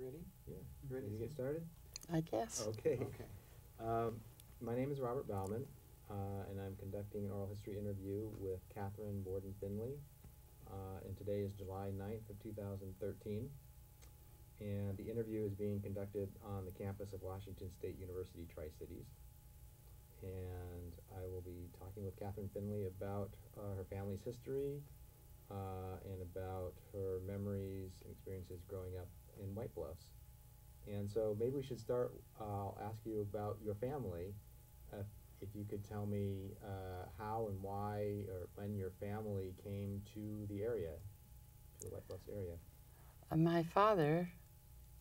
Ready? Yeah. Ready to get started? I guess. Okay. Okay. My name is Robert Bauman, and I'm conducting an oral history interview with Catherine Borden Finley. And today is July 9th of 2013. And the interview is being conducted on the campus of Washington State University Tri-Cities. And I will be talking with Catherine Finley about her family's history and about her memories and experiences growing up in White Bluffs. And so maybe we should start, I'll ask you about your family. If you could tell me how and why or when your family came to the area, to the White Bluffs area. My father,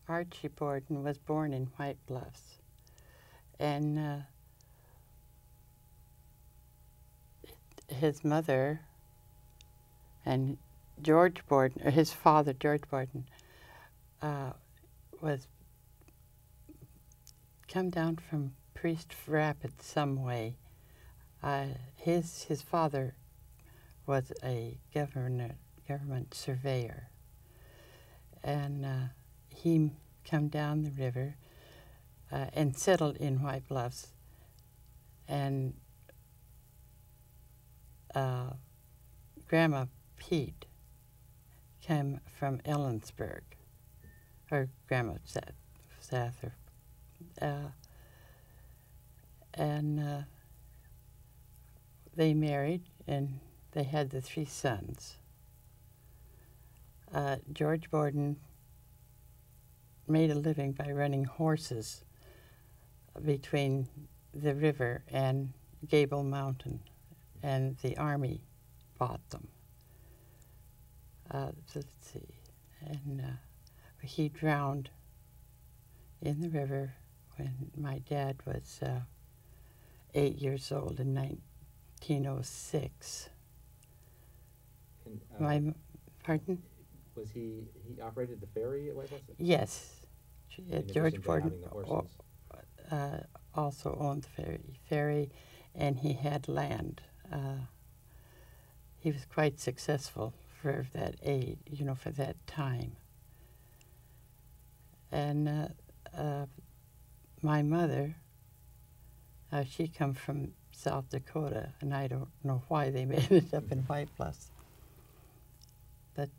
Archie Borden, was born in White Bluffs. And his mother and George Borden, or his father, George Borden, was come down from Priest Rapids some way. His father was a government surveyor, and he come down the river and settled in White Bluffs. And Grandma Pete came from Ellensburg, or Grandma Sather. And they married, and they had the 3 sons. George Borden made a living by running horses between the river and Gable Mountain, and the Army bought them. So let's see. And he drowned in the river when my dad was 8 years old in 1906. And, pardon? Was he operated the ferry at White Bluffs? Yes. George Borden also owned the ferry, and he had land. He was quite successful for that age, for that time. And my mother, she come from South Dakota, and I don't know why they made it up in White Bluffs. But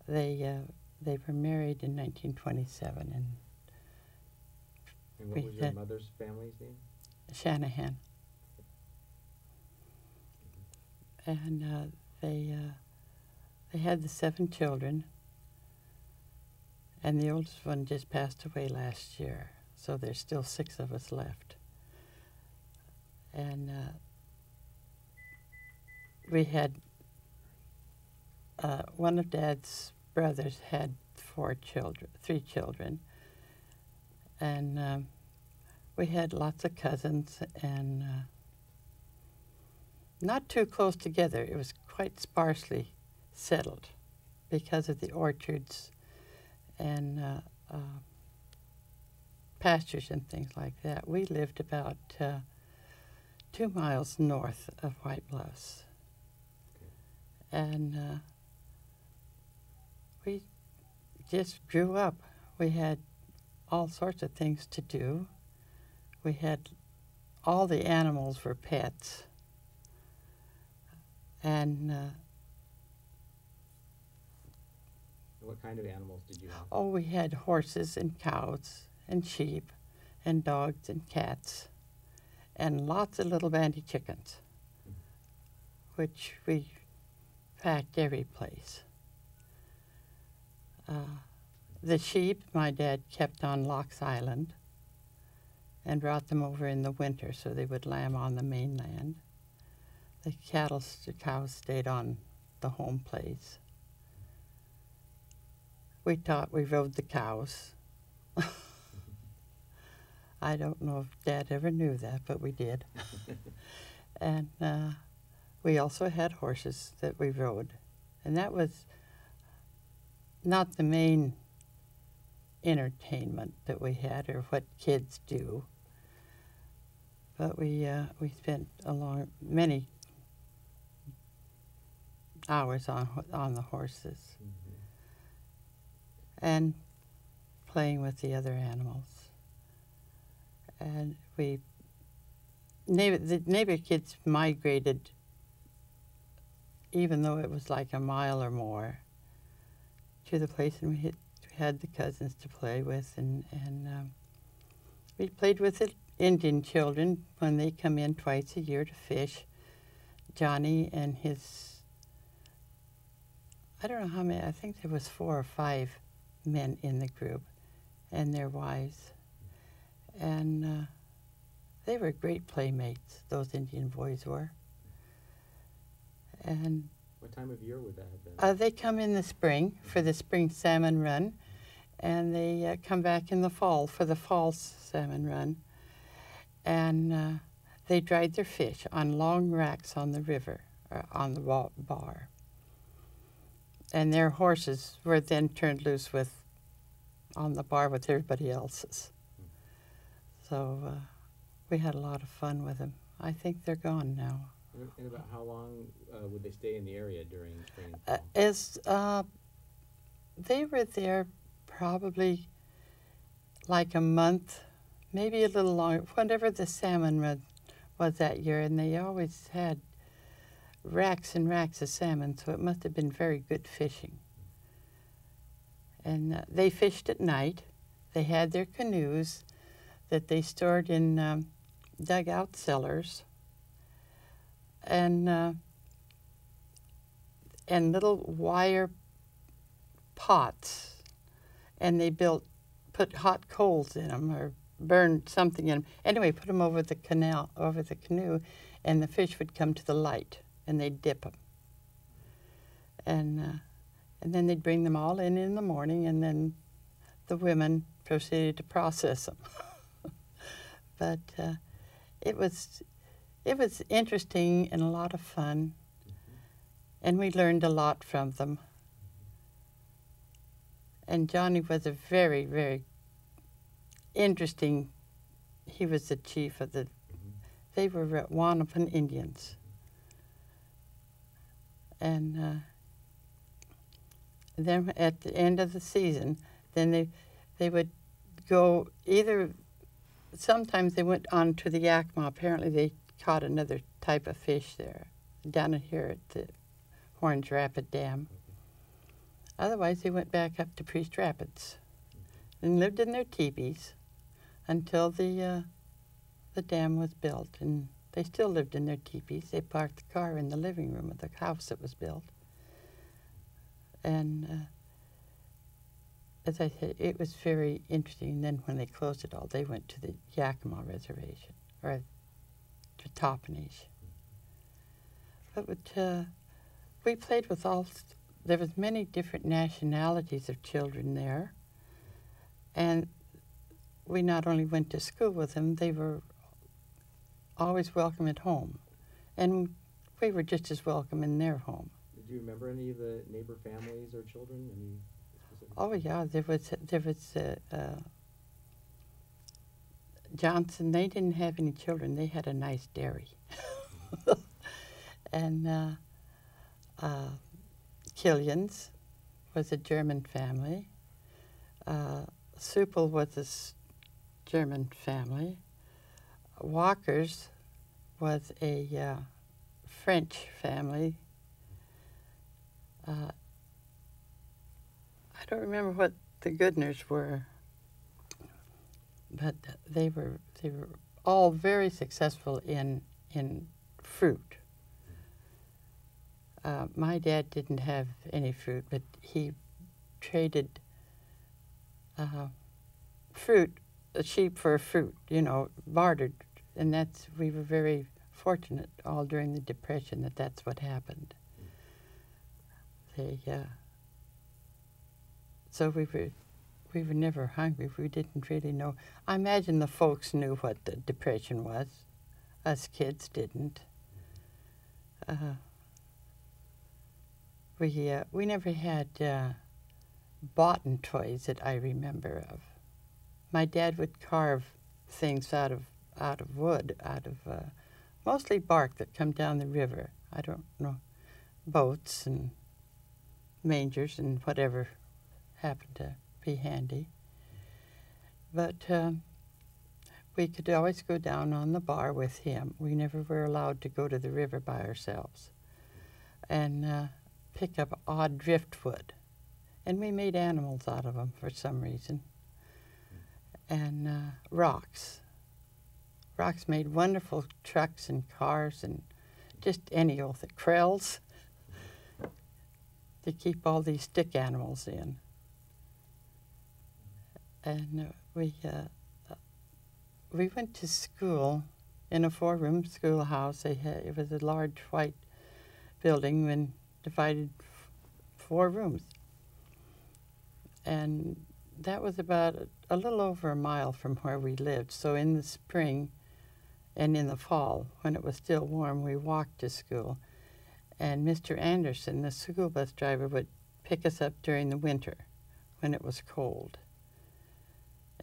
they were married in 1927, and what was your mother's family's name? Shanahan. And they had the 7 children, and the oldest one just passed away last year, so there's still 6 of us left. And we had one of Dad's brothers had 3 children, and we had lots of cousins, and not too close together. It was quite sparsely settled because of the orchards and pastures and things like that. We lived about 2 miles north of White Bluffs. And we just grew up. We had all sorts of things to do. We had all the animals were pets. And what kind of animals did you have? Oh, we had horses and cows and sheep and dogs and cats and lots of little banty chickens, which we packed every place. The sheep my dad kept on Locks Island and brought them over in the winter so they would lamb on the mainland. The cows stayed on the home place. We rode the cows. I don't know if Dad ever knew that, but we did. And we also had horses that we rode. And that was not the main entertainment that we had or what kids do. But we spent many hours on the horses. Mm-hmm. And playing with the other animals. And the neighbor kids migrated, even though it was like a mile or more, to the place, and we had the cousins to play with, and we played with the Indian children when they come in twice a year to fish. Johnny and his, I don't know how many, I think there was 4 or 5 men in the group, and their wives. And they were great playmates, those Indian boys were. And what time of year would that have been? they come in the spring for the spring salmon run, and they come back in the fall for the fall salmon run. And they dried their fish on long racks on the river, on the bar. And their horses were then turned loose on the bar with everybody else's. So we had a lot of fun with them. I think they're gone now. And about how long would they stay in the area during spring and fall? They were there probably like a month, maybe a little longer, whatever the salmon run was that year, and they always had racks and racks of salmon, so it must have been very good fishing. And they fished at night. They had their canoes that they stored in dugout cellars, and little wire pots, and they put hot coals in them or burned something in them. Anyway, put them over the canoe, and the fish would come to the light, and they'd dip them. And then they'd bring them all in the morning, and then the women proceeded to process them. But it was interesting and a lot of fun, and we learned a lot from them. And Johnny was a very, very interesting. He was the chief of they were Wanapan Indians. And then at the end of the season, then they would go either, sometimes they went on to the Yakima. Apparently they caught another type of fish there, down here at the Horns Rapid Dam. Otherwise, they went back up to Priest Rapids and lived in their teepees until the dam was built. And they still lived in their teepees. They parked the car in the living room of the house that was built. And as I said, it was very interesting. And then when they closed it all, they went to the Yakima Reservation, or to Toppenish. But we played with there was many different nationalities of children there. And we not only went to school with them, they were always welcome at home. And we were just as welcome in their home. Did you remember any of the neighbor families or children? Any specific? Oh yeah, there was Johnson. They didn't have any children. They had a nice dairy. And Killians was a German family. Supel was a German family. Walker's was a French family. I don't remember what the Goodners were, but they were all very successful in fruit. My dad didn't have any fruit, but he traded a sheep for a fruit, bartered. And we were very fortunate all during the Depression that's what happened. So we were never hungry. We didn't really know. I imagine the folks knew what the Depression was. Us kids didn't. We never had boughten toys that I remember of. My dad would carve things out of wood, mostly bark that come down the river. I don't know, boats and mangers and whatever happened to be handy. But we could always go down on the bar with him. We never were allowed to go to the river by ourselves. And pick up odd driftwood. And we made animals out of them for some reason. And rocks. Rocks made wonderful trucks and cars and just any old thing. Krells to keep all these stick animals in. And we went to school in a 4-room schoolhouse. It was a large white building and divided 4 rooms. And that was about a little over a mile from where we lived. So in the spring and in the fall, when it was still warm, we walked to school. And Mr. Anderson, the school bus driver, would pick us up during the winter when it was cold.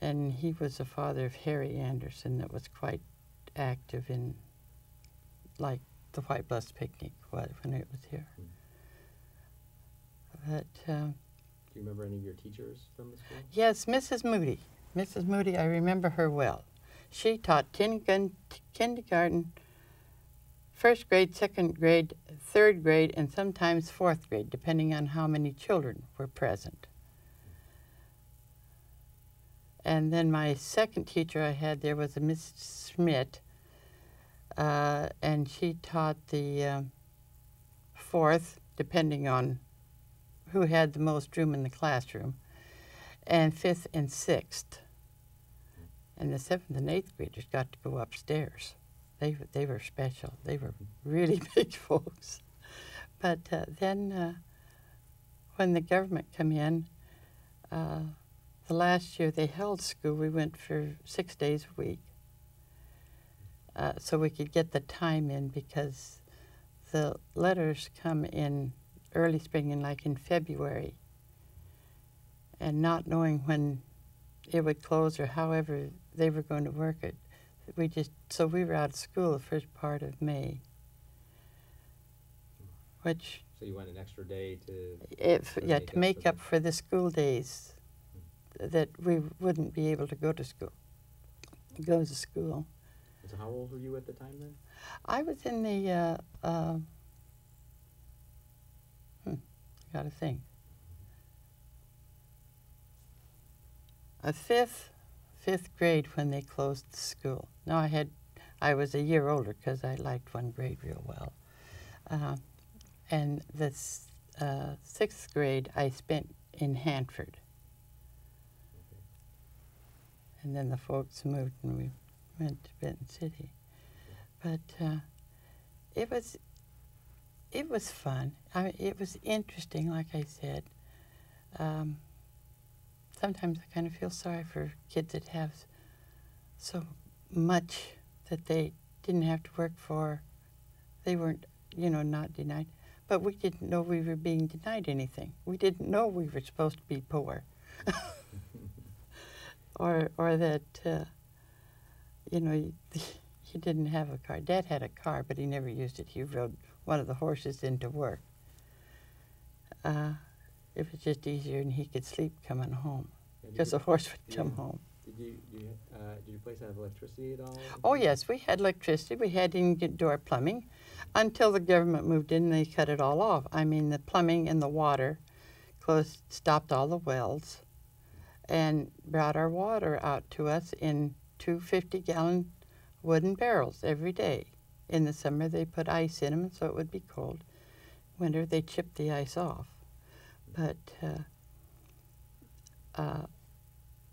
And he was the father of Harry Anderson that was quite active in, like, the White Bus Picnic was when it was here. But do you remember any of your teachers from the school? yes, Mrs. Moody. Mrs. Moody, I remember her well. She taught kindergarten, 1st grade, 2nd grade, 3rd grade, and sometimes 4th grade, depending on how many children were present. And then my second teacher I had there was a Miss Schmidt, and she taught the 4th, depending on who had the most room in the classroom, and 5th and 6th. And the 7th and 8th graders got to go upstairs. They were special. They were really big folks. But then when the government come in, the last year they held school, we went for 6 days a week. So we could get the time in, because the letters come in early spring and like in February. And not knowing when it would close or however they were going to work it, so we were out of school the first part of May. Which, so you went an extra day to make up for the school days that we wouldn't be able to go to school. So how old were you at the time then? I was in the gotta think. A fifth grade when they closed the school. Now I was a year older because I liked 1 grade real well. And the 6th grade I spent in Hanford. Okay. And then the folks moved and we went to Benton City. But it was fun. It was interesting, like I said. Sometimes I kind of feel sorry for kids that have so much that they didn't have to work for. They weren't, not denied. But we didn't know we were being denied anything. We didn't know we were supposed to be poor. or that, you didn't have a car. Dad had a car, but he never used it. He rode one of the horses into work. It was just easier, and he could sleep coming home, because the horse would come home. Did your place have electricity at all? Oh, yes, we had electricity. We had indoor plumbing. Until the government moved in, they cut it all off. I mean, the plumbing and the water stopped all the wells, and brought our water out to us in 2 50-gallon wooden barrels every day. In the summer, they put ice in them so it would be cold. Winter, they chipped the ice off. But,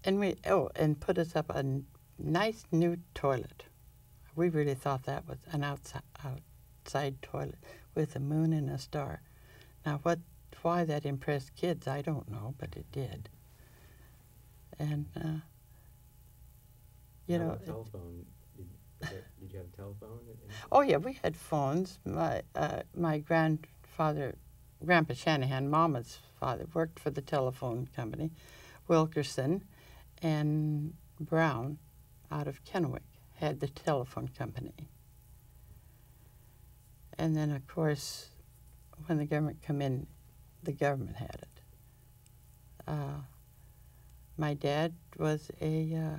and put us up a nice new toilet. We really thought that was an outside toilet with a moon and a star. Now, why that impressed kids, I don't know, but it did. And, How about telephone? Did you have a telephone? Oh, yeah, we had phones. My Grandpa Shanahan, Mama's father, worked for the telephone company. Wilkerson and Brown out of Kennewick had the telephone company. And then, of course, when the government come in, the government had it. My dad was a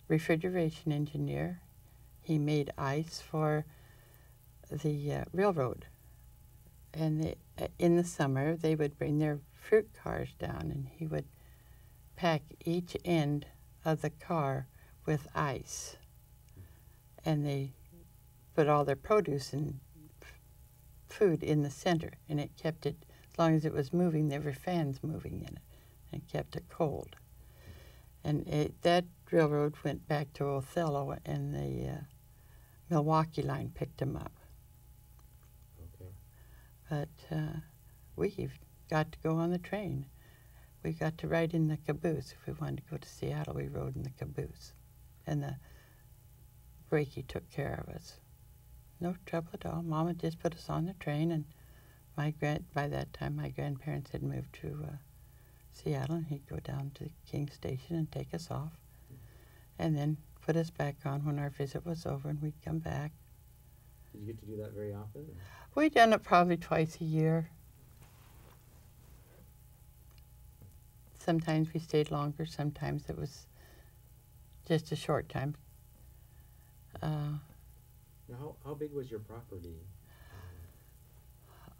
refrigeration engineer. He made ice for the railroad. And in the summer, they would bring their fruit cars down, and he would pack each end of the car with ice. And they put all their produce and food in the center, and it kept it, as long as it was moving, there were fans moving in it, and it kept it cold. And that railroad went back to Othello, and the Milwaukee line picked them up. Okay. But we got to go on the train. We got to ride in the caboose. If we wanted to go to Seattle, we rode in the caboose. And the brakie took care of us. No trouble at all. Mama just put us on the train, and by that time, my grandparents had moved to Seattle, and he'd go down to King Station and take us off, and then put us back on when our visit was over, and we'd come back. Did you get to do that very often? We'd done it probably twice a year. Sometimes we stayed longer, sometimes it was just a short time. Now, how big was your property?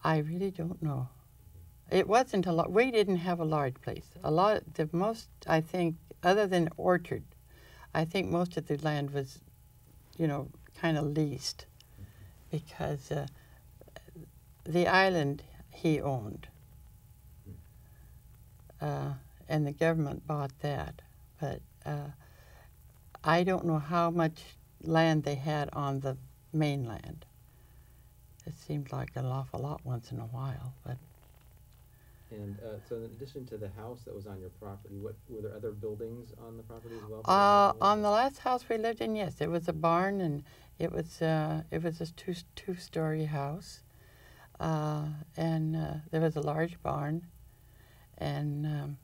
I really don't know. It wasn't a lot. We didn't have a large place. The most, I think, other than orchard, I think most of the land was, kind of leased, because the island he owned, and the government bought that. But I don't know how much land they had on the mainland. It seemed like an awful lot once in a while, but. And so in addition to the house that was on your property, were there other buildings on the property as well? On the last house we lived in, yes, it was a barn, and it was a two-story house, and there was a large barn, and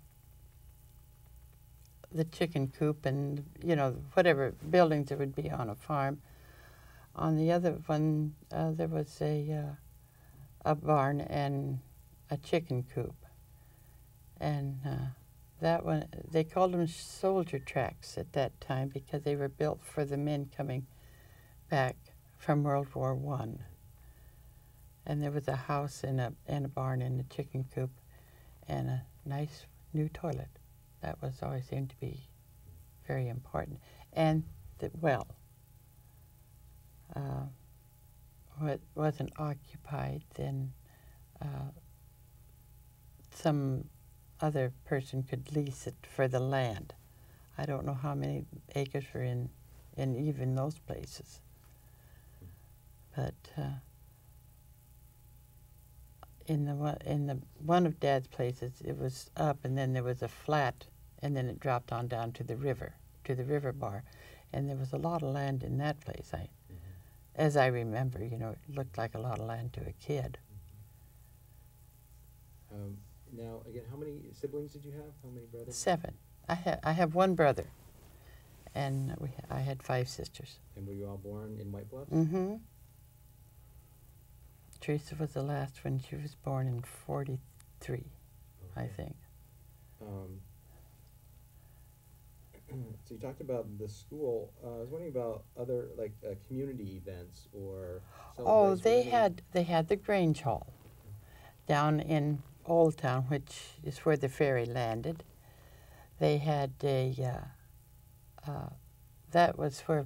the chicken coop, and whatever buildings there would be on a farm. On the other one, there was a barn and a chicken coop, and that one, they called them soldier tracks at that time because they were built for the men coming back from World War I. And there was a house and a barn and a chicken coop and a nice new toilet. That was always seemed to be very important. And the well, what wasn't occupied, then some other person could lease it for the land. I don't know how many acres were in even those places. But in the one of Dad's places, it was up, and then there was a flat, and then it dropped on down to the river bar, and there was a lot of land in that place. As I remember, it looked like a lot of land to a kid. Now, again, how many siblings did you have? How many brothers? 7. I have one brother, and I had 5 sisters. And were you all born in White Bluff? Mm-hmm. Teresa was the last one. She was born in 43, okay. I think. So you talked about the school. I was wondering about other community events or. Oh, they had the Grange Hall down in Old Town, which is where the ferry landed. They had that was where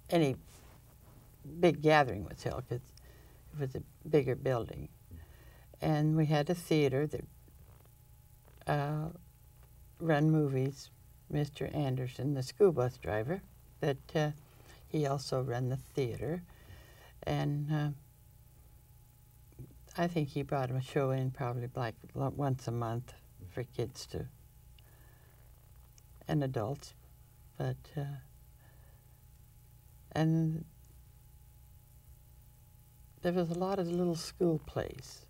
any big gathering was held, because it was a bigger building. And we had a theater that run movies. Mr. Anderson, the school bus driver, that he also ran the theater. And I think he brought him a show in probably like once a month for kids and adults. But and there was a lot of little school plays.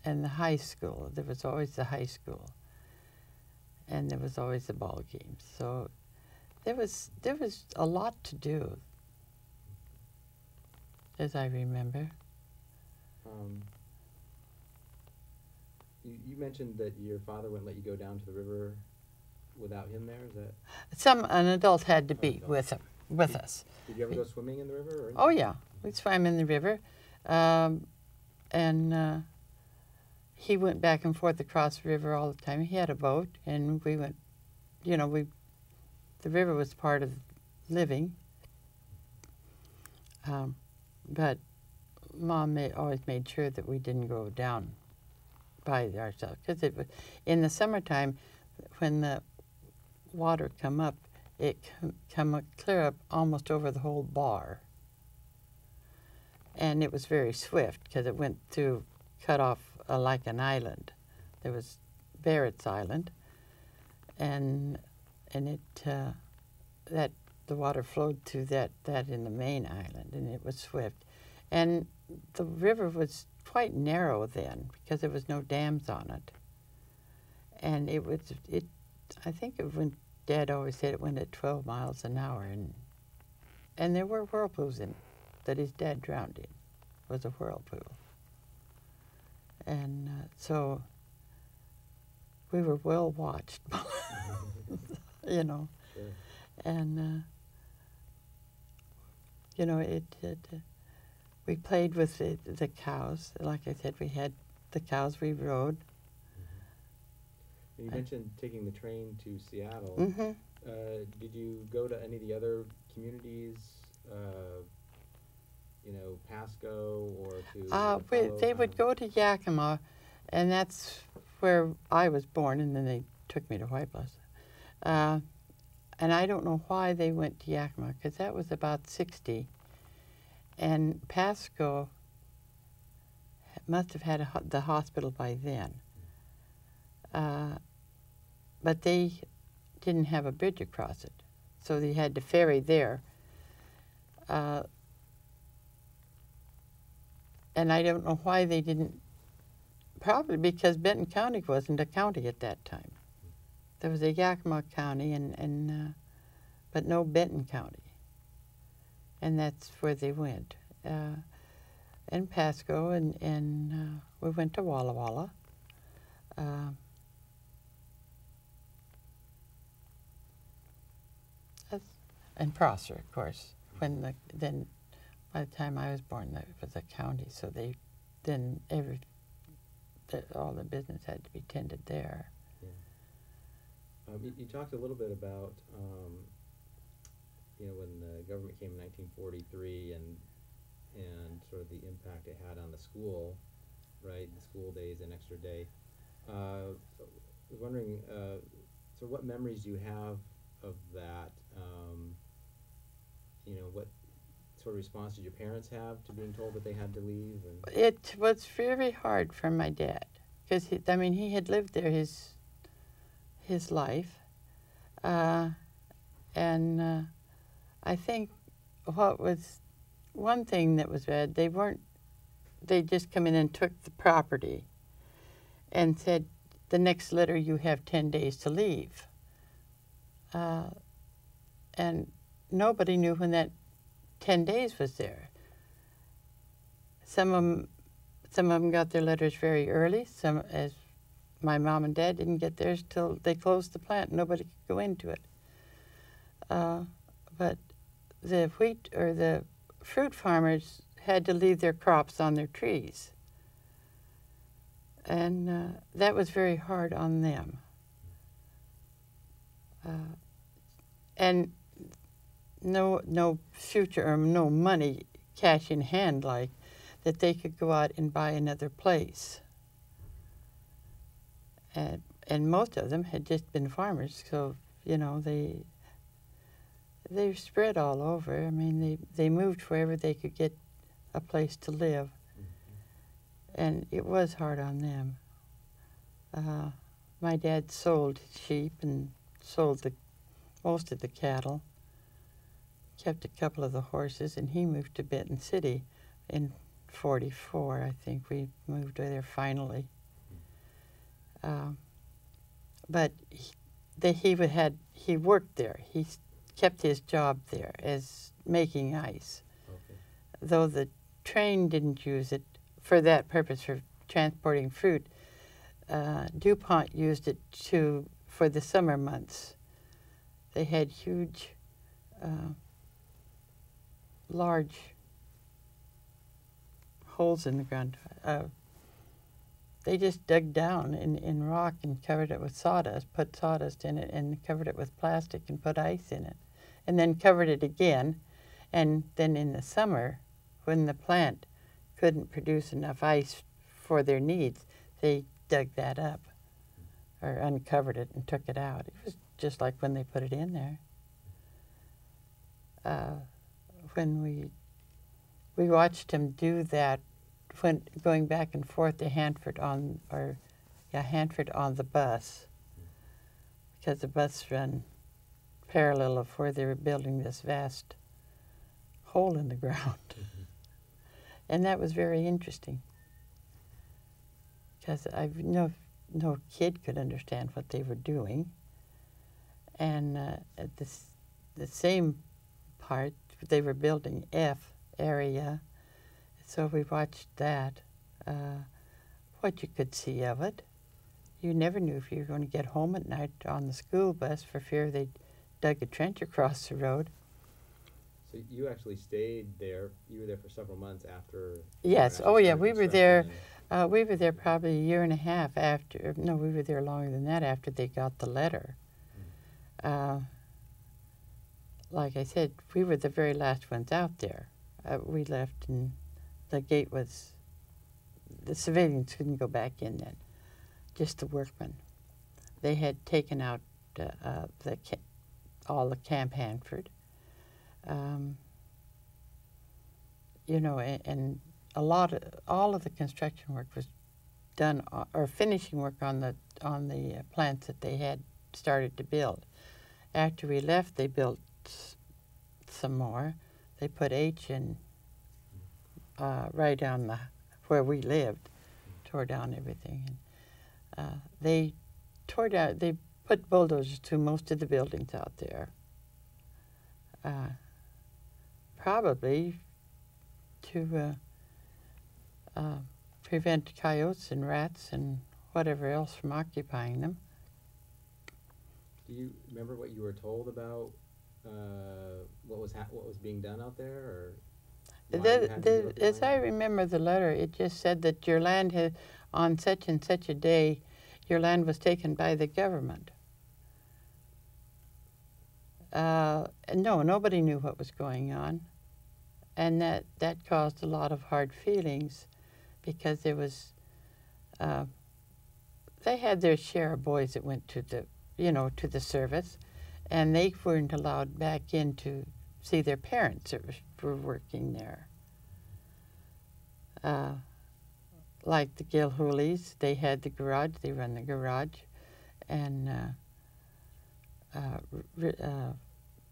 And the high school, there was always the high school. And there was always the ball games. So there was a lot to do, as I remember. You mentioned that your father wouldn't let you go down to the river without him there. Is that? An adult had to be adult. with us. Did you ever go swimming in the river? Or Oh yeah, we swam in the river, and he went back and forth across the river all the time. He had a boat, and we went. You know, the river was part of living, but Mom always made sure that we didn't go down by ourselves, because it was in the summertime when the water come up, it come up, clear up almost over the whole bar, and it was very swift because it went through, cut off like an island. There was Barrett's Island, and it that the water flowed through that in the main island, and it was swift, and the river was quite narrow then because there was no dams on it, and I think it went. Dad always said it went at 12 miles an hour, and there were whirlpools in it that his dad drowned in. Was a whirlpool, and so we were well watched, you know, Sure. and you know we played with the cows. Like I said, we had the cows we rode. And you mentioned taking the train to Seattle. Mm-hmm. Did you go to any of the other communities? You know, Pasco or to? They would go to Yakima, and that's where I was born, and then they took me to White Bluffs. And I don't know why they went to Yakima, because that was about 60. And Pasco must have had the hospital by then. But they didn't have a bridge across it, so they had to ferry there. And I don't know why they didn't, probably because Benton County wasn't a county at that time. There was a Yakima County, but no Benton County. And that's where they went. And Pasco, and we went to Walla Walla. And Prosser, of course. Then by the time I was born, it was a county, so all the business had to be tended there. Yeah. You talked a little bit about you know, when the government came in 1943 and sort of the impact it had on the school, right? The school days, an extra day. I was wondering, so what memories do you have of that? You know, what sort of response did your parents have to being told that they had to leave? And it was very hard for my dad, because he had lived there his life, and I think what was one thing that was bad, they just come in and took the property and said, the next letter you have 10 days to leave. And nobody knew when that 10 days was there. Some of them got their letters very early. As my mom and dad didn't get theirs till they closed the plant. Nobody could go into it. But the wheat or the fruit farmers had to leave their crops on their trees, and that was very hard on them. And no future or no money, cash in hand, like that they could go out and buy another place. And most of them had just been farmers, so you know they're spread all over. I mean, they moved wherever they could get a place to live, and it was hard on them. My dad sold sheep and sold most of the cattle, kept a couple of the horses, and he moved to Benton City in '44. I think we moved there finally. But he worked there. He kept his job there as making ice. okay. Though the train didn't use it for that purpose, for transporting fruit, DuPont used it for the summer months. They had huge, large holes in the ground. They just dug down in rock and covered it with sawdust, put sawdust in it, and covered it with plastic and put ice in it, and then covered it again. And then in the summer, when the plant couldn't produce enough ice for their needs, they dug that up or uncovered it and took it out. It was just like when they put it in there. When we watched him do that, when going back and forth to Hanford on the bus, because the bus ran parallel of where they were building this vast hole in the ground. And that was very interesting, because no kid could understand what they were doing. And at the same part, they were building F area, so we watched that. What you could see of it, you never knew if you were going to get home at night on the school bus for fear they'd dug a trench across the road. So you actually stayed there. You were there for several months after. Yes. Oh, yeah. We were there. We were there probably a year and a half after. No, we were there longer than that after they got the letter. Like I said, we were the very last ones out there. We left, and the gate was. The civilians couldn't go back in then. Just the workmen. They had taken out all the Camp Hanford. You know, and all of the construction work was done, or finishing work on the plants that they had started to build. After we left, they built some more. They put H in right down where we lived, tore down everything. And, they tore down. They put bulldozers to most of the buildings out there. Probably to prevent coyotes and rats and whatever else from occupying them. Do you remember what you were told about what was being done out there, or as I remember the letter, it just said that your land had, on such and such a day, your land was taken by the government. No, nobody knew what was going on, and that caused a lot of hard feelings, because there was they had their share of boys that went to the service, and they weren't allowed back in to see their parents that were working there. Like the Gilhooleys, they had the garage, they run the garage, and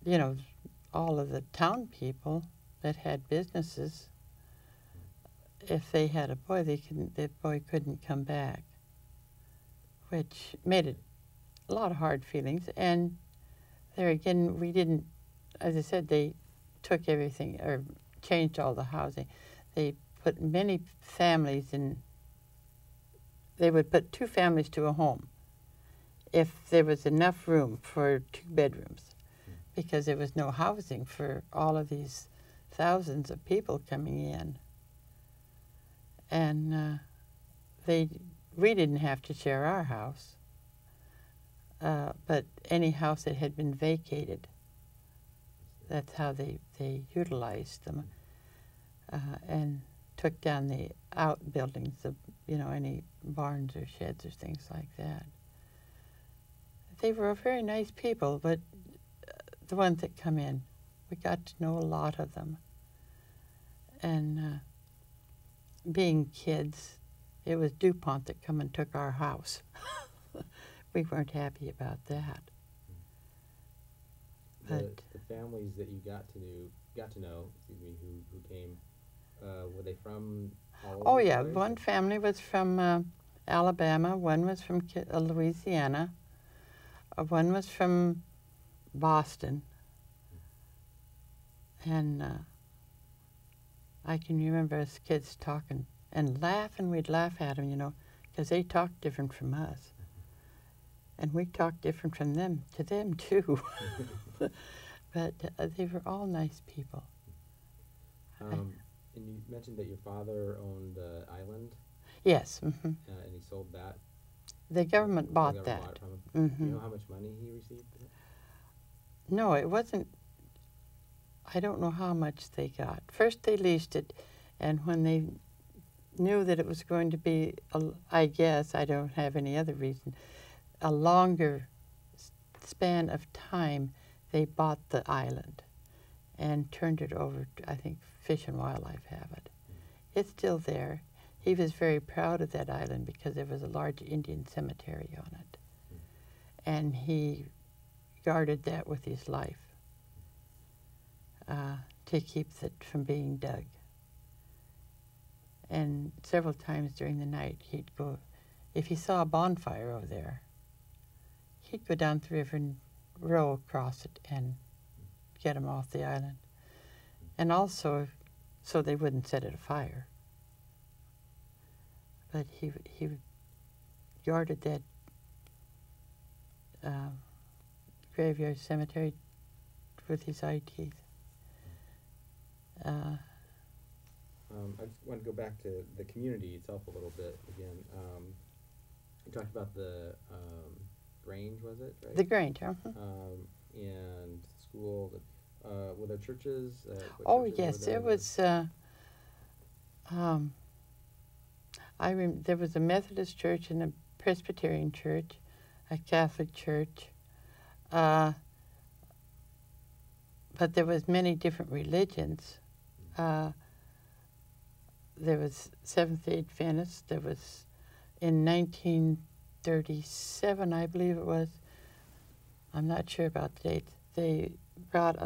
you know, all of the town people that had businesses, if they had a boy, the boy couldn't come back, which made it a lot of hard feelings. And there again, we didn't, as I said, they took everything, or changed all the housing. They put many families in, they would put 2 families to a home if there was enough room for 2 bedrooms, because there was no housing for all of these thousands of people coming in. And we didn't have to share our house, but any house that had been vacated, that's how they utilized them, and took down the outbuildings of, any barns or sheds or things like that. They were very nice people, but the ones that come in, we got to know a lot of them. And being kids, it was DuPont that come and took our house. We weren't happy about that. The families that you got to know, who came, were they from all over? Oh yeah, one family was from Alabama, one was from Louisiana, one was from Boston, and I can remember us kids talking and laughing. We'd laugh at them, because they talk different from us. And we talk different from them to them, too. But they were all nice people. And you mentioned that your father owned the island, Yes. and he sold that. The government bought The that. government bought it from him. Do you know how much money he received? No, it wasn't. I don't know how much they got. First they leased it, and when they knew that it was going to be, I guess, I don't have any other reason, a longer span of time, they bought the island and turned it over to, I think, Fish and Wildlife have it. It's still there. He was very proud of that island because there was a large Indian cemetery on it. And he guarded that with his life to keep it from being dug. And several times during the night he'd go, if he saw a bonfire over there, he'd go down the river and row across it and get them off the island. And also so they wouldn't set it afire. But he guarded that graveyard cemetery with his eye teeth. I just want to go back to the community itself a little bit again. You talked about the Grange, was it? Right? The Grange, and school. Were there churches? Oh, churches yes, there was. There was a Methodist church and a Presbyterian church, a Catholic church, but there was many different religions. There was Seventh-day Adventist. There was, in 1937, I believe it was, I'm not sure about the date, they brought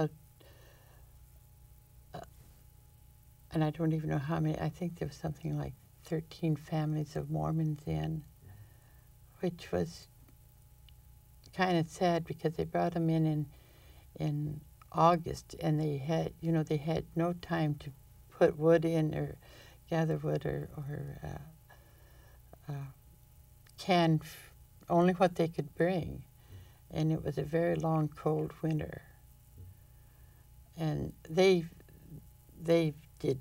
and I don't even know how many, I think there was something like 13 families of Mormons in, which was kind of sad because they brought them in August, and they had, they had no time to put wood in or gather wood or can only what they could bring, and it was a very long, cold winter, and they did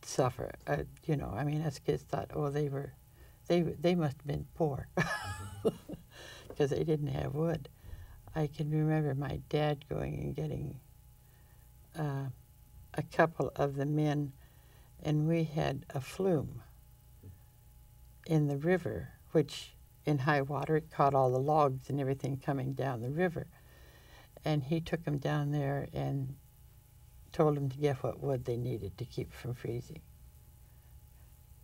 suffer. I mean, us kids thought, oh, they must have been poor because they didn't have wood. I can remember my dad going and getting a couple of the men, and we had a flume in the river, which in high water it caught all the logs and everything coming down the river. And he took them down there and told them to get what wood they needed to keep from freezing.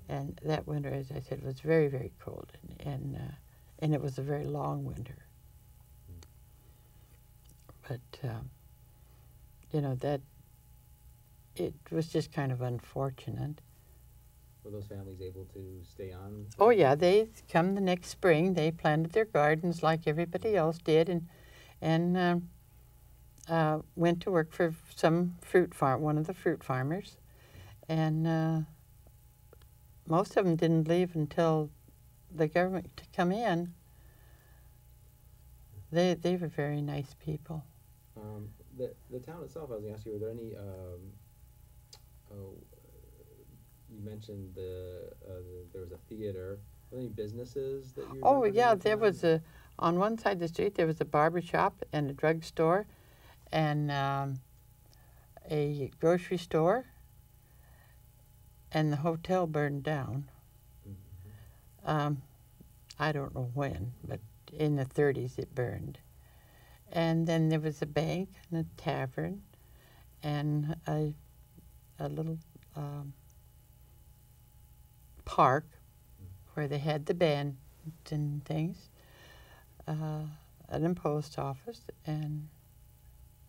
And that winter, as I said, was very, very cold, and it was a very long winter. But that it was just kind of unfortunate. Were those families able to stay on? Oh yeah, they come the next spring. They planted their gardens like everybody else did, and went to work for some fruit farm, one of the fruit farmers, and most of them didn't leave until the government to come in. They were very nice people. The town itself, I was going to ask you, were there any? You mentioned there was a theater. Were there any businesses that you? Oh yeah, there was on one side of the street there was a barber shop and a drugstore, and a grocery store, and the hotel burned down. Mm-hmm. I don't know when, but in the 30s it burned. And then there was a bank and a tavern and a little park where they had the band and things, an post office and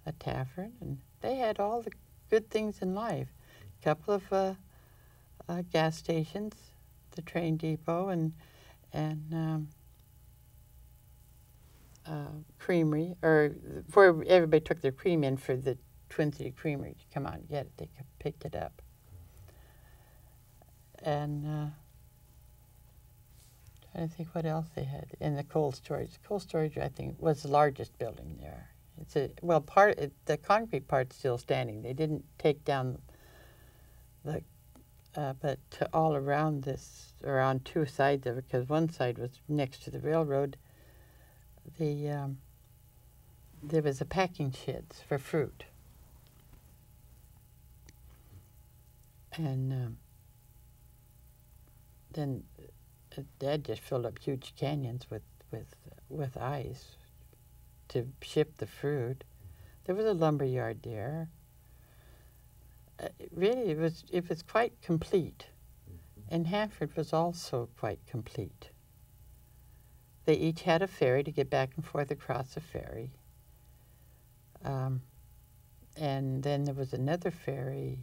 a tavern, and they had all the good things in life. A couple of gas stations, the train depot, and creamery, or where everybody took their cream in for the Twin City Creamery to come out and get it. They picked it up. And trying to think what else they had in the cold storage. Cold storage, I think, was the largest building there. It's the concrete part's still standing. They didn't take down the, but all around this, around two sides of it, because one side was next to the railroad. There was a packing sheds for fruit, and then Dad just filled up huge canyons with ice to ship the fruit. There was a lumber yard there. Really, it was quite complete, and Hanford was also quite complete. They each had a ferry to get back and forth across the ferry, and then there was another ferry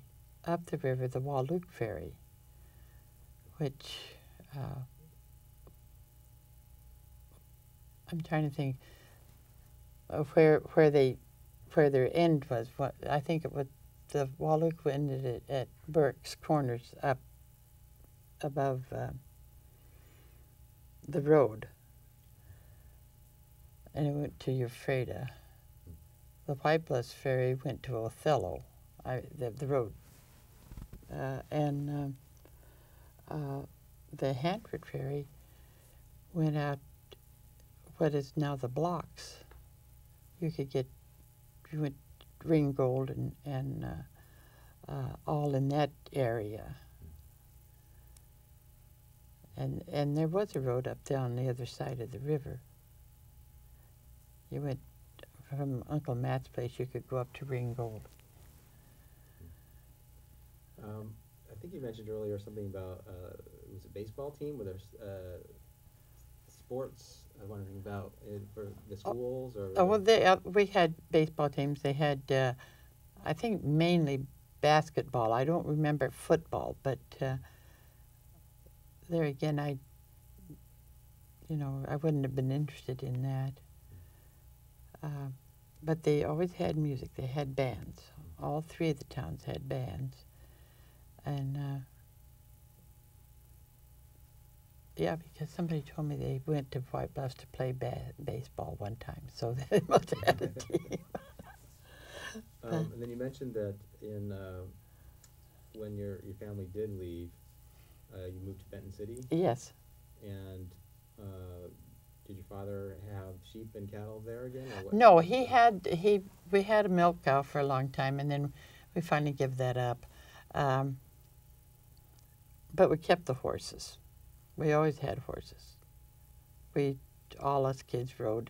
up the river, the Wahluke Ferry, which I'm trying to think of where their end was. What I think it was, the Wahluke ended at Burke's Corners up above the road, and it went to Ephrata. The White Bluffs Ferry went to Othello, the road, and the Hanford Ferry went out what is now the Blocks. You went Ringgold and all in that area. And there was a road up there on the other side of the river. You went from Uncle Matt's place, you could go up to Ringgold. I think you mentioned earlier something about, was it baseball team? Were there sports? I'm wondering about it for the schools or? Oh, well, we had baseball teams. They had, I think, mainly basketball. I don't remember football, but there again, I wouldn't have been interested in that. But they always had music. They had bands. All three of the towns had bands. And, yeah, because somebody told me they went to White Bluffs to play baseball one time, so they must have had a team. And then you mentioned that when your family did leave, you moved to Benton City? Yes. And did your father have sheep and cattle there again? Or what? No, we had a milk cow for a long time, and then we finally gave that up. But we kept the horses. We always had horses. All us kids rode.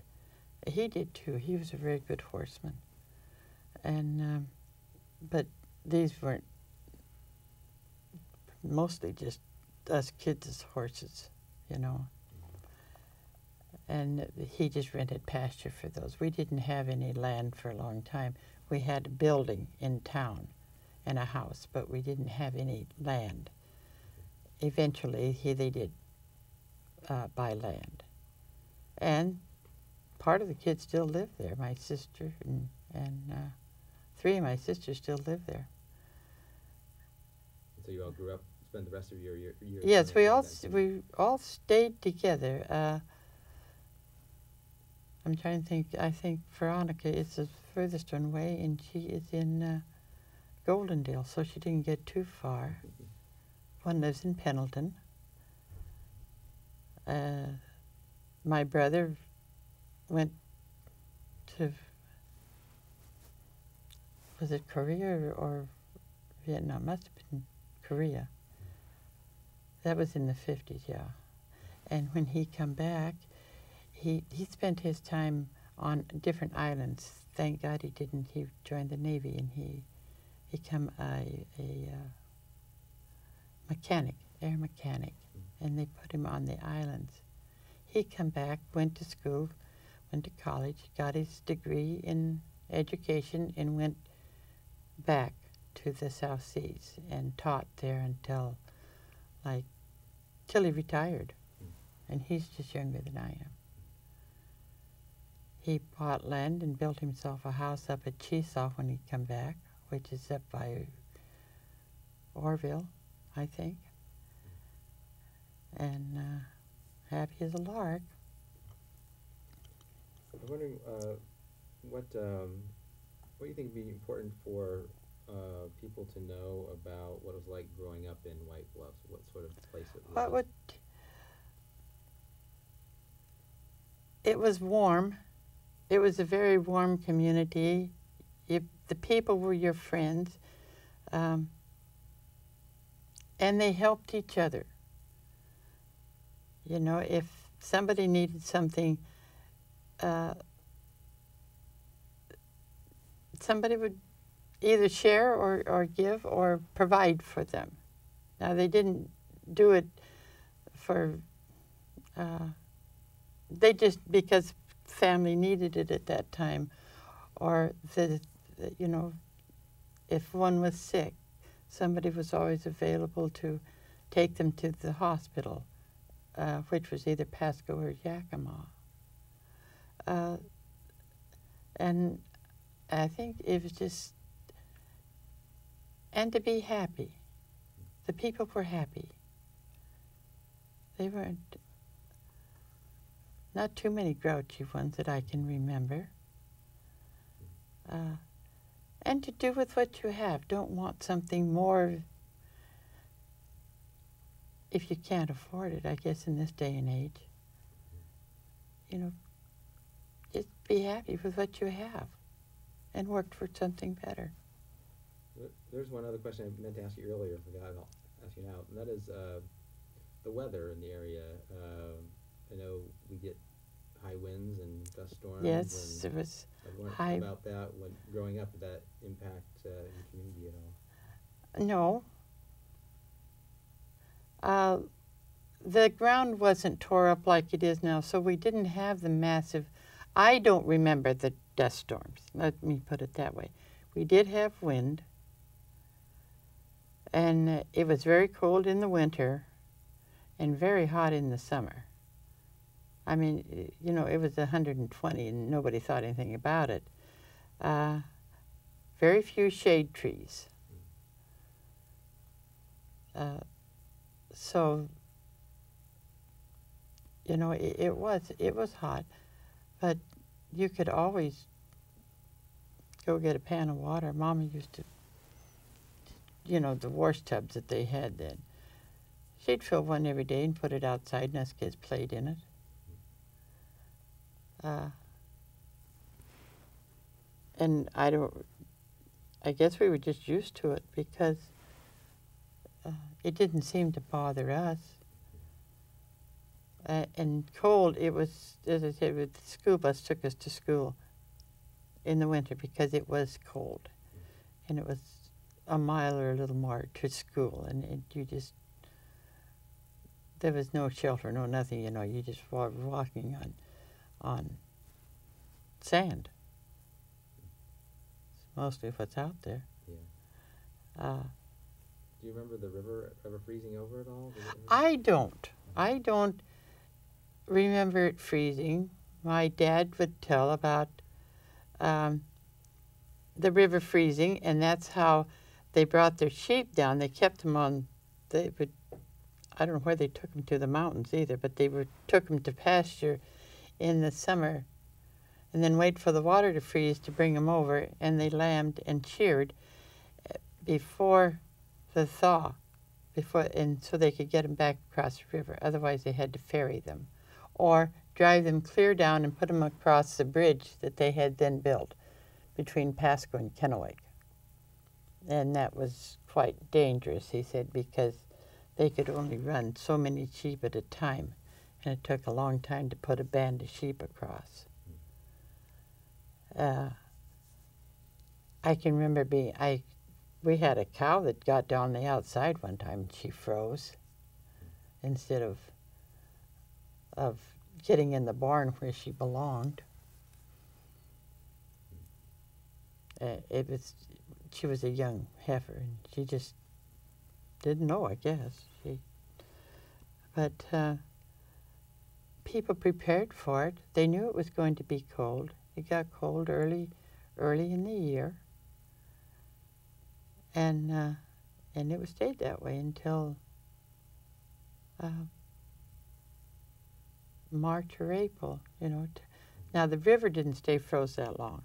He did too. He was a very good horseman. And but these weren't mostly just us kids as horses, And he just rented pasture for those. We didn't have any land for a long time. We had a building in town and a house, but we didn't have any land. Eventually, they did buy land. And part of the kids still live there. My sister and three of my sisters still live there. So you all grew up, spent the rest of your years? Yes, we all stayed together. I'm trying to think. I think Veronica is the furthest one away, and she is in Goldendale, so she didn't get too far. One lives in Pendleton. My brother went to, was it Korea or Vietnam? Must have been Korea. That was in the 50s, yeah. And when he come back, he spent his time on different islands. Thank God he didn't. He joined the Navy, and he became a mechanic, air mechanic, and they put him on the islands. He come back, went to school, went to college, got his degree in education, and went back to the South Seas and taught there until he retired. And he's just younger than I am. He bought land and built himself a house up at Chesaw when he come back, which is up by Orville, I think. And happy as a lark. I'm wondering what do you think would be important for people to know about what it was like growing up in White Bluffs? What sort of place it was? It was warm. It was a very warm community. The people were your friends, and they helped each other. You know, if somebody needed something, somebody would either share or give or provide for them. Now, they didn't do it for, they just, because family needed it at that time, or you know, if one was sick, somebody was always available to take them to the hospital, which was either Pasco or Yakima. And I think it was just, and to be happy. The people were happy. They weren't, not too many grouchy ones that I can remember. And to do with what you have. Don't want something more if you can't afford it, I guess, in this day and age. You know, just be happy with what you have and work for something better. There's one other question I meant to ask you earlier, forgot, I'll ask you now, and that is the weather in the area. I know we get high winds and dust storms. Yes, and it was high. About that, when growing up, did that impact your community at all? No. The ground wasn't tore up like it is now, so we didn't have the massive, I don't remember the dust storms, let me put it that way. We did have wind, and it was very cold in the winter and very hot in the summer. I mean, you know, it was 120 and nobody thought anything about it. Very few shade trees. So, you know, it was hot, but you could always go get a pan of water. Mama used to, you know, the wash tubs that they had then. She'd fill one every day and put it outside, and us kids played in it. And I guess we were just used to it because it didn't seem to bother us. And cold, it was, as I said, the school bus took us to school in the winter because it was cold. And it was a mile or a little more to school. And you just, there was no shelter, no nothing, you know, you just were walking on sand. It's mostly what's out there. Yeah. Do you remember the river ever freezing over at all? I don't remember it freezing. My dad would tell about the river freezing, and that's how they brought their sheep down. They kept them on, I don't know where they took them to, the mountains either, but took them to pasture in the summer and then wait for the water to freeze to bring them over, and they lambed and sheared before the thaw, and so they could get them back across the river. Otherwise, they had to ferry them or drive them clear down and put them across the bridge that they had then built between Pasco and Kennewick. And that was quite dangerous, he said, because they could only run so many sheep at a time, and it took a long time to put a band of sheep across. I can remember we had a cow that got down the outside one time and she froze instead of getting in the barn where she belonged. She was a young heifer and she just didn't know, I guess. But people prepared for it. They knew it was going to be cold. It got cold early in the year. And it stayed that way until March or April, you know. Now, the river didn't stay froze that long.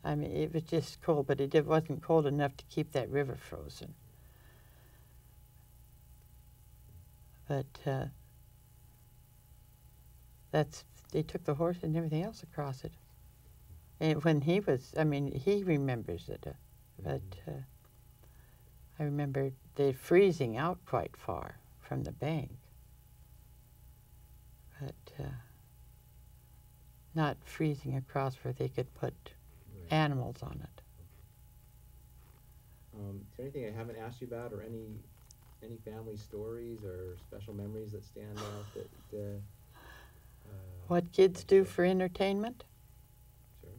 I mean, it was just cold, but it wasn't cold enough to keep that river frozen. But they took the horse and everything else across it. And when he was, I mean, he remembers it, but I remember they freezing out quite far from the bank. But not freezing across where they could put animals on it. Is there anything I haven't asked you about, or any family stories or special memories that stand out that what kids do for entertainment? Sure.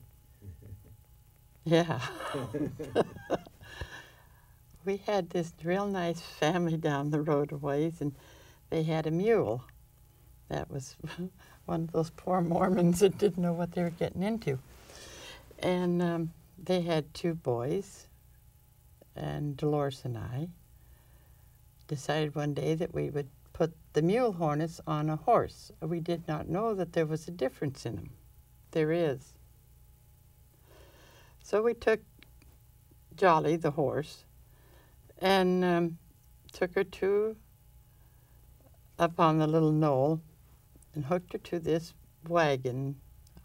Yeah. We had this real nice family down the road a ways, and they had a mule. That was one of those poor Mormons that didn't know what they were getting into. And they had 2 boys, and Dolores and I decided one day that we would put the mule harness on a horse. We did not know that there was a difference in them. There is. So we took Jolly, the horse, and took her up on the little knoll and hooked her to this wagon.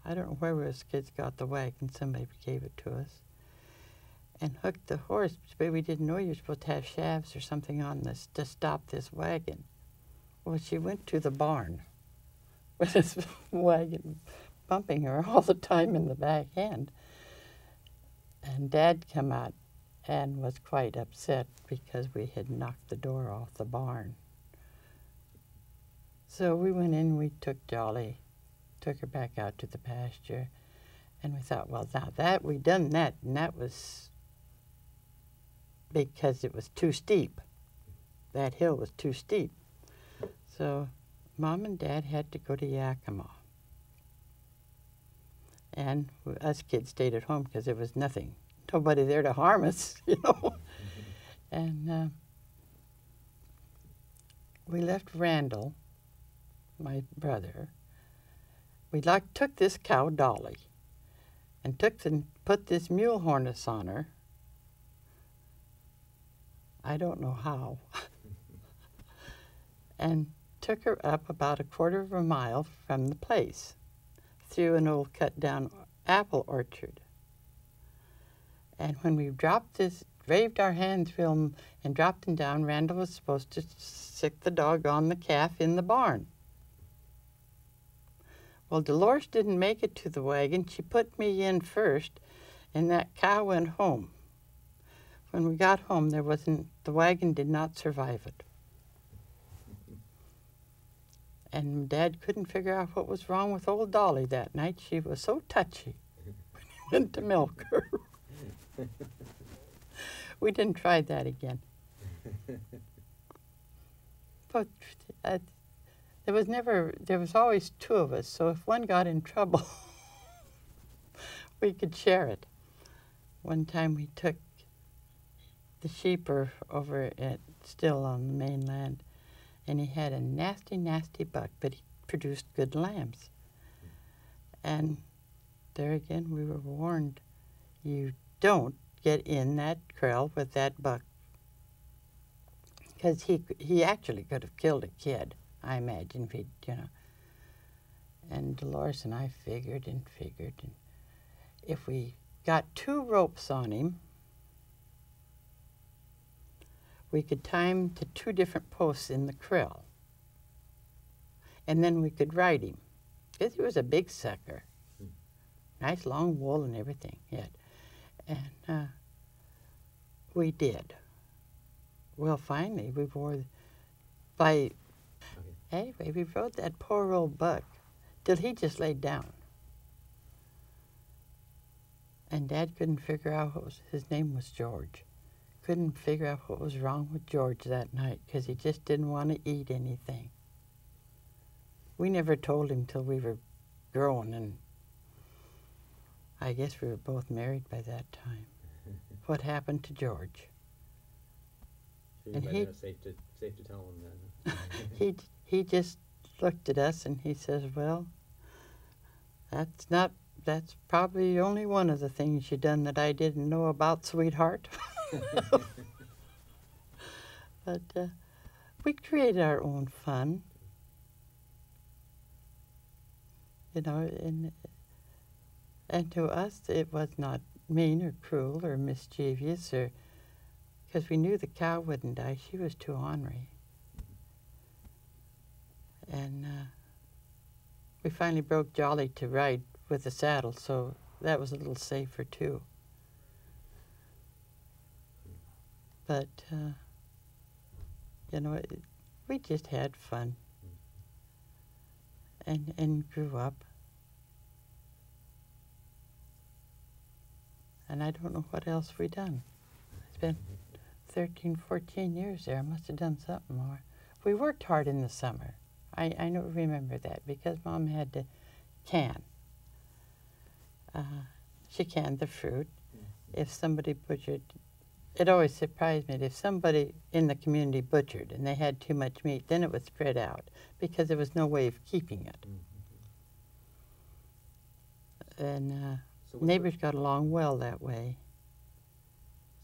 I don't know where us kids got the wagon. Somebody gave it to us. And hooked the horse, but we didn't know you were supposed to have shafts or something on this to stop this wagon. Well, she went to the barn with this wagon bumping her all the time in the back end. And Dad came out and was quite upset because we had knocked the door off the barn. So we went in, we took Jolly, took her back out to the pasture, and we thought, well, now that we done that, and that was because it was too steep. That hill was too steep. So Mom and Dad had to go to Yakima. And us kids stayed at home because there was nobody there to harm us, you know. And we left Randall, my brother. We took this cow, Dolly, and put this mule harness on her. I don't know how. And took her up about a quarter of a mile from the place, through an old cut-down apple orchard. And when we waved our hands through them and dropped them down, Randall was supposed to sick the dog on the calf in the barn. Well, Dolores didn't make it to the wagon. She put me in first, and that cow went home. When we got home, the wagon did not survive it. And Dad couldn't figure out what was wrong with old Dolly that night. She was so touchy when he went to milk her. We didn't try that again. But there was always 2 of us, so if one got in trouble, we could share it. One time we took the sheeper over still on the mainland, and he had a nasty, nasty buck, but he produced good lambs. And there again, we were warned, you don't get in that corral with that buck, because he actually could have killed a kid, I imagine, if he'd, you know. And Dolores and I figured, and if we got 2 ropes on him, we could tie him to 2 different posts in the corral. And then we could ride him, because he was a big sucker. Nice long wool and everything, yeah. And we did. Well, finally, anyway, we rode that poor old buck till he just laid down. And Dad couldn't figure out his name was George. Couldn't figure out what was wrong with George that night because he just didn't want to eat anything. We never told him till we were grown, and I guess we were both married by that time. What happened to George? So you might have safe to tell him then. He just looked at us and he says, well, that's probably only one of the things you done that I didn't know about, sweetheart. But we created our own fun, you know, and to us it was not mean or cruel or mischievous, or because we knew the cow wouldn't die. She was too ornery. And we finally broke Jolly to ride with the saddle, so that was a little safer too. But, you know, we just had fun and grew up. And I don't know what else we done. It's been 13, 14 years there. I must have done something more. We worked hard in the summer. I don't remember that because Mom had to can. She canned the fruit. If somebody butchered, it always surprised me that if somebody in the community butchered and they had too much meat, then it was spread out because there was no way of keeping it. And neighbors got along well that way.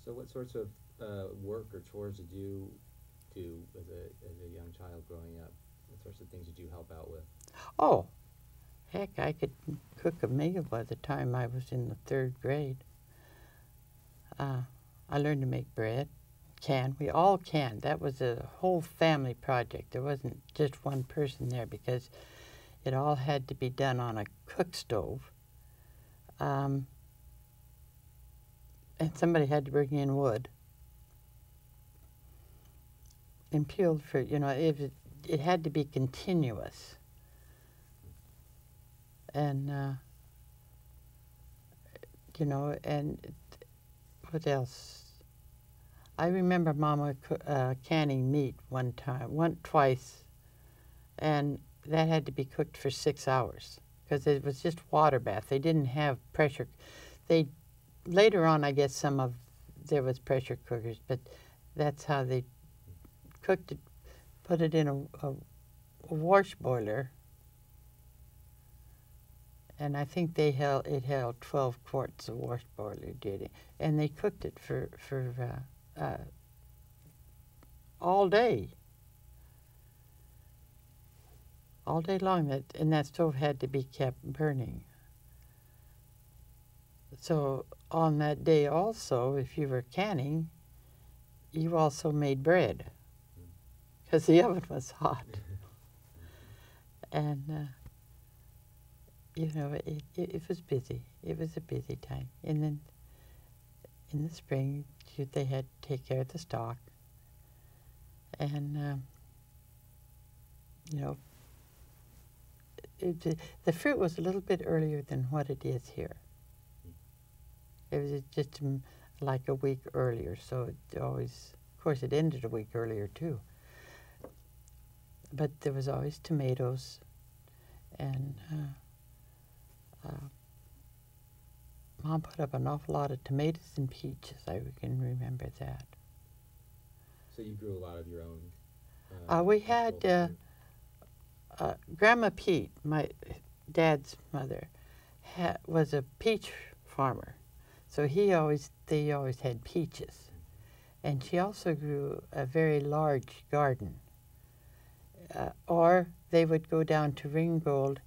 So what sorts of work or chores did you do as a young child growing up? What sorts of things did you help out with? Oh, heck, I could cook a meal by the time I was in the 3rd grade. I learned to make bread, we all canned. That was a whole family project. There wasn't just one person there because it all had to be done on a cook stove. And somebody had to bring in wood. And peeled fruit, you know, it had to be continuous. And, you know, and what else? I remember Mama canning meat twice, and that had to be cooked for 6 hours because it was just water bath. They didn't have pressure. Later on, I guess there was pressure cookers, but that's how they cooked it, put it in a wash boiler, and I think it held 12 quarts of wash boiler, did it? And they cooked it for all day long. And that stove had to be kept burning. So on that day also, if you were canning, you also made bread because the oven was hot. And, you know, it was busy. It was a busy time. And then in the spring, they had to take care of the stock. And, you know, the fruit was a little bit earlier than what it is here. It was just like a week earlier, so it always, of course, it ended a week earlier too. But there was always tomatoes, and Mom put up an awful lot of tomatoes and peaches. I can remember that. So you grew a lot of your own? We had Grandma Pete, my dad's mother, was a peach farmer. So they always had peaches. And she also grew a very large garden. Or they would go down to Ringgold,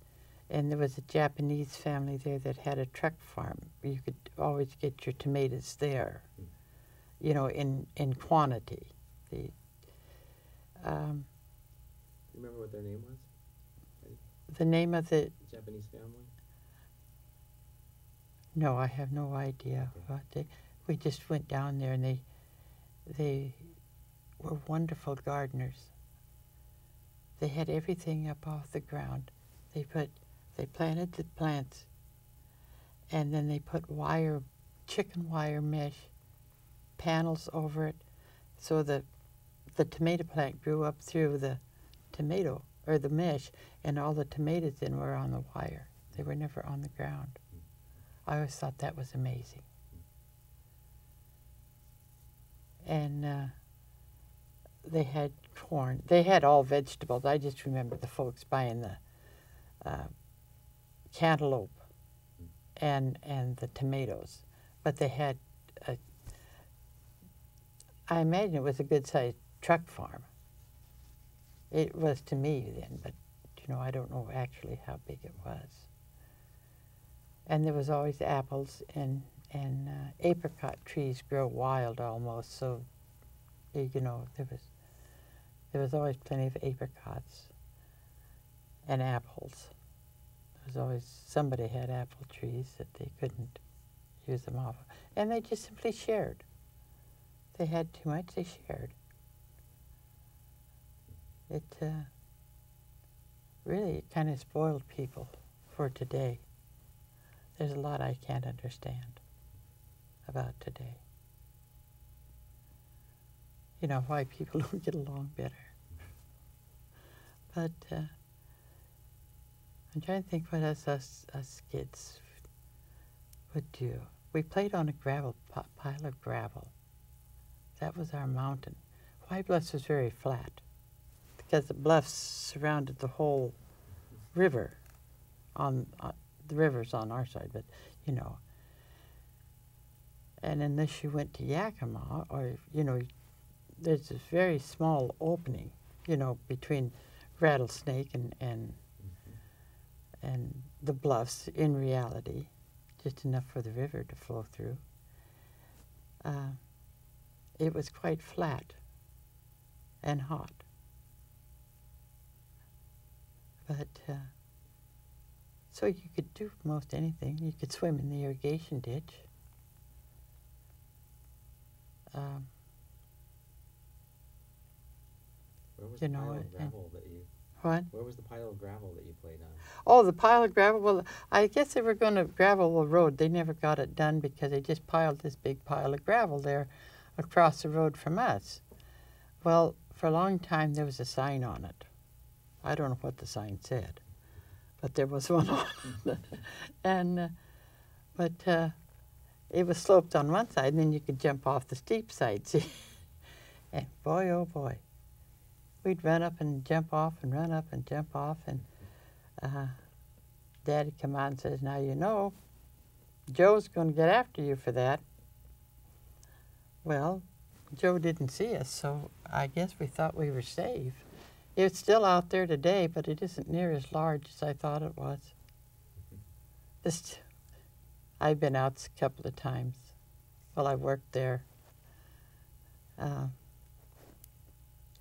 and there was a Japanese family there that had a truck farm. You could always get your tomatoes there, you know, in quantity. Do you remember what their name was? The name of the Japanese family? No, I have no idea. Okay. We just went down there, and they were wonderful gardeners. They had everything up off the ground. They planted the plants, and then they put chicken wire mesh panels over it, so the tomato plant grew up through the tomato or the mesh, and all the tomatoes then were on the wire. They were never on the ground. I always thought that was amazing. And they had corn. They had all vegetables. I just remember the folks buying the cantaloupe and the tomatoes. But they had, I imagine it was a good-sized truck farm. It was to me then, but, you know, I don't know actually how big it was. And there was always apples, and apricot trees grow wild almost, so, you know, there was always plenty of apricots and apples. There was always, somebody had apple trees that they couldn't use them off of. And they just simply shared. They had too much, they shared. It really kind of spoiled people for today. There's a lot I can't understand about today. You know, why people don't get along better. But I'm trying to think what us kids would do. We played on a pile of gravel. That was our mountain. White Bluffs was very flat because the bluffs surrounded the whole river. The river's on our side, but you know. And unless you went to Yakima, or you know, there's this very small opening, you know, between Rattlesnake and the bluffs. In reality, just enough for the river to flow through. It was quite flat and hot. But, so you could do most anything. You could swim in the irrigation ditch. Where was You the know, pile of gravel that you... What? Where was the pile of gravel that you played on? Oh, the pile of gravel. Well, I guess they were going to gravel the road. They never got it done because they just piled this big pile of gravel there across the road from us. Well, for a long time there was a sign on it. I don't know what the sign said, but there was one on it. And, but it was sloped on one side, and then you could jump off the steep side, see? And boy, oh boy. We'd run up and jump off and run up and jump off, and Dad'd come out and says, now you know, Joe's going to get after you for that. Well, Joe didn't see us, so I guess we thought we were safe. It's still out there today, but it isn't near as large as I thought it was. I've been out a couple of times. Well, I worked there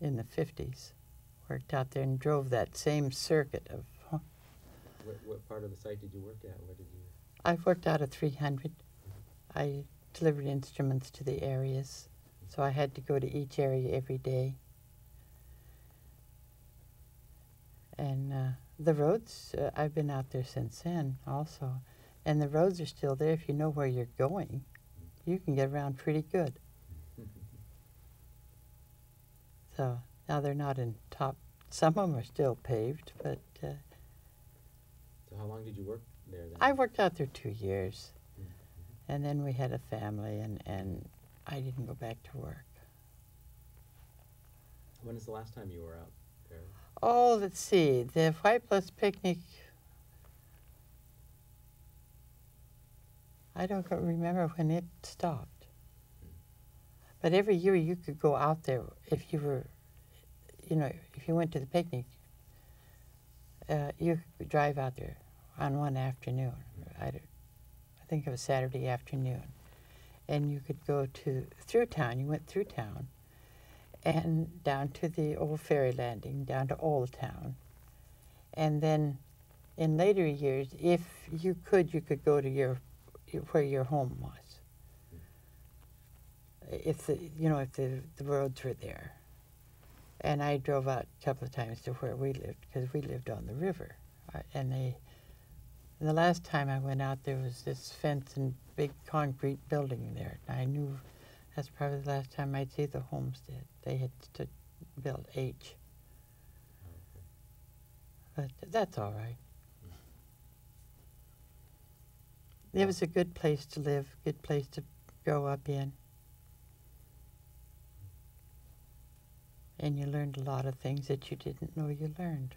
in the 50s. Worked out there and drove that same circuit of... What part of the site did you work at? What did you... I worked out of 300. I delivered instruments to the areas, so I had to go to each area every day. And the roads, I've been out there since then also. And the roads are still there. If you know where you're going, you can get around pretty good. So now they're not in top, some of them are still paved, but... So how long did you work there then? I worked out there 2 years. And then we had a family, and I didn't go back to work. When is the last time you were out there? Oh, let's see. The White Bluffs picnic, I don't remember when it stopped. But every year you could go out there if you were, you know, if you went to the picnic, you could drive out there on one afternoon. I think it was Saturday afternoon. And you could go through town. You went through town and down to the old ferry landing, down to Old Town. And then in later years, if you could go to where your home was. If the roads were there. And I drove out a couple of times to where we lived, because we lived on the river. And the last time I went out, there was this fence and big concrete building there. And I knew that's probably the last time I'd see the homestead. They had built H. But that's all right. It was a good place to live, good place to grow up in. and you learned a lot of things that you didn't know you learned.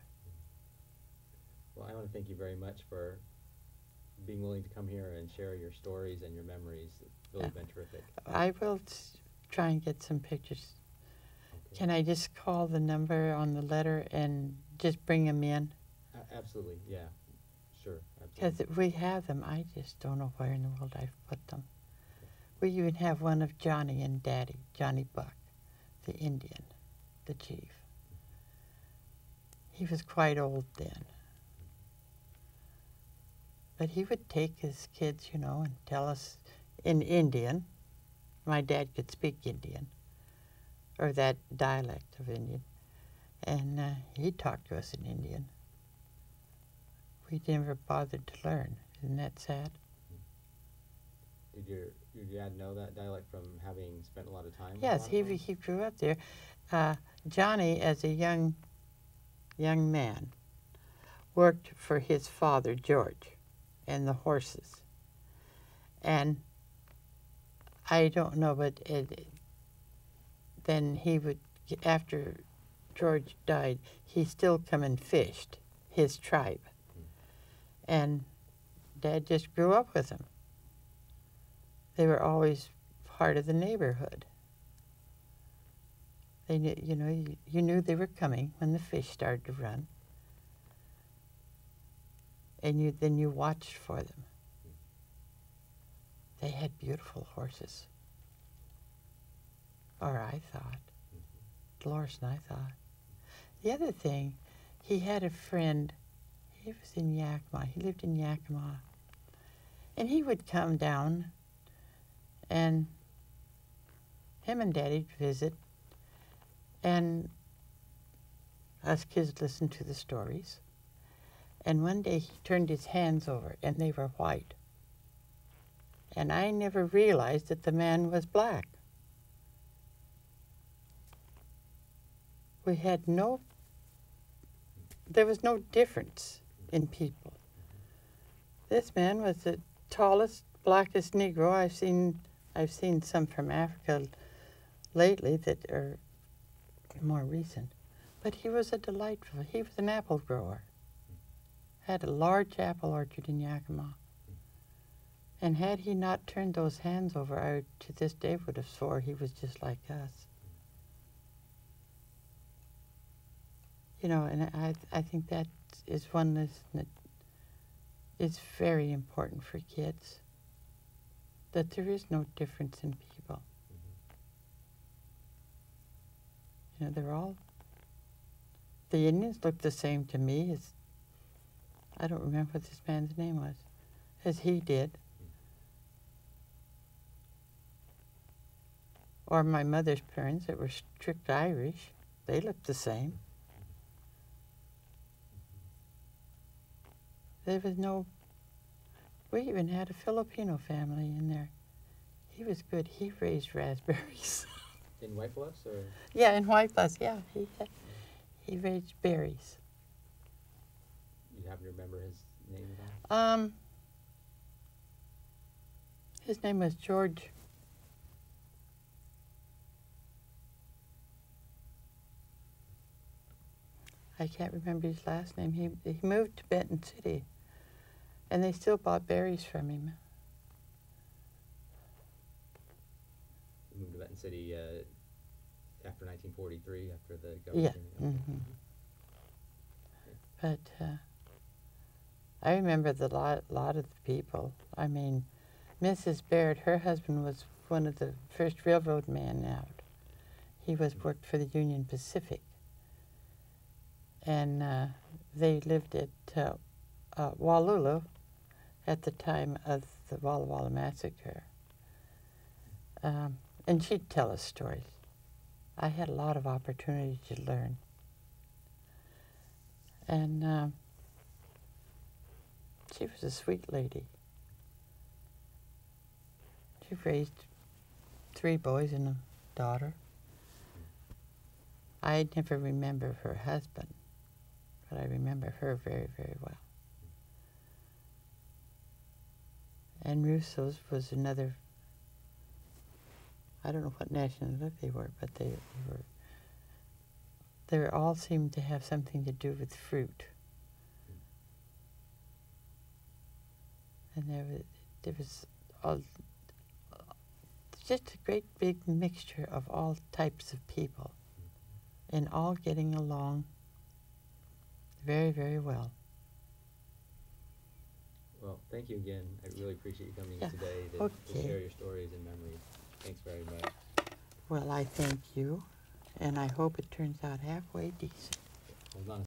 Well, I want to thank you very much for being willing to come here and share your stories and your memories. It's really been terrific. I will try and get some pictures. Okay. Can I just call the number on the letter and just bring them in? Absolutely, yeah. Sure, Because absolutely. we have them. I just don't know where in the world I've put them. We even have one of Johnny and Daddy, Johnny Buck, the Indian, the chief. He was quite old then. But he would take his kids, you know, and tell us in Indian. My dad could speak Indian, or that dialect of Indian. And he'd talk to us in Indian. We never bothered to learn. Isn't that sad? Did your dad know that dialect from having spent a lot of time? Yes, with he grew up there. Johnny, as a young man, worked for his father, George, and the horses. And I don't know, but then he would, after George died, he still come and fished, his tribe. And Dad just grew up with them. They were always part of the neighborhood. They knew, you know, you knew they were coming when the fish started to run. And then you watched for them. They had beautiful horses. Or I thought. Dolores and I thought. The other thing, he had a friend, he was in Yakima, he lived in Yakima. And he would come down, and him and Daddy'd visit, and us kids listened to the stories. And one day he turned his hands over, and they were white. And I never realized that the man was black. There was no difference in people. This man was the tallest, blackest Negro I've seen. I've seen some from Africa lately that are more recent. But he was he was an apple grower. Had a large apple orchard in Yakima. And had he not turned those hands over, I to this day would have swore he was just like us. You know, and I think that is one lesson that is very important for kids, that there is no difference in people. You know, the Indians look the same to me as, I don't remember what this man's name was, as he did. Or my mother's parents that were strict Irish, they looked the same. There was we even had a Filipino family in there. He was good. He raised raspberries. In White Bluffs, or? Yeah, in White Bluffs, yeah. He raised berries. You happen to remember his name at all? His name was George. I can't remember his last name. He moved to Benton City, and they still bought berries from him. He moved to Benton City after 1943, after the government. Yeah. Mm-hmm. But I remember the lot of the people. I mean, Mrs. Baird, her husband was one of the first railroad men out. He worked for the Union Pacific. And they lived at Wallula at the time of the Walla Walla Massacre. And she'd tell us stories. I had a lot of opportunity to learn. And she was a sweet lady. She raised 3 boys and a daughter. I never remember her husband, but I remember her very, very well. And Russo's was another, I don't know what nationality they were, but they were they all seemed to have something to do with fruit. And there was just a great big mixture of all types of people, and all getting along very, very well. Well, thank you again. I really appreciate you coming Yeah, today to okay. share your stories and memories. Thanks very much. Well, I thank you, and I hope it turns out halfway decent. Hold on.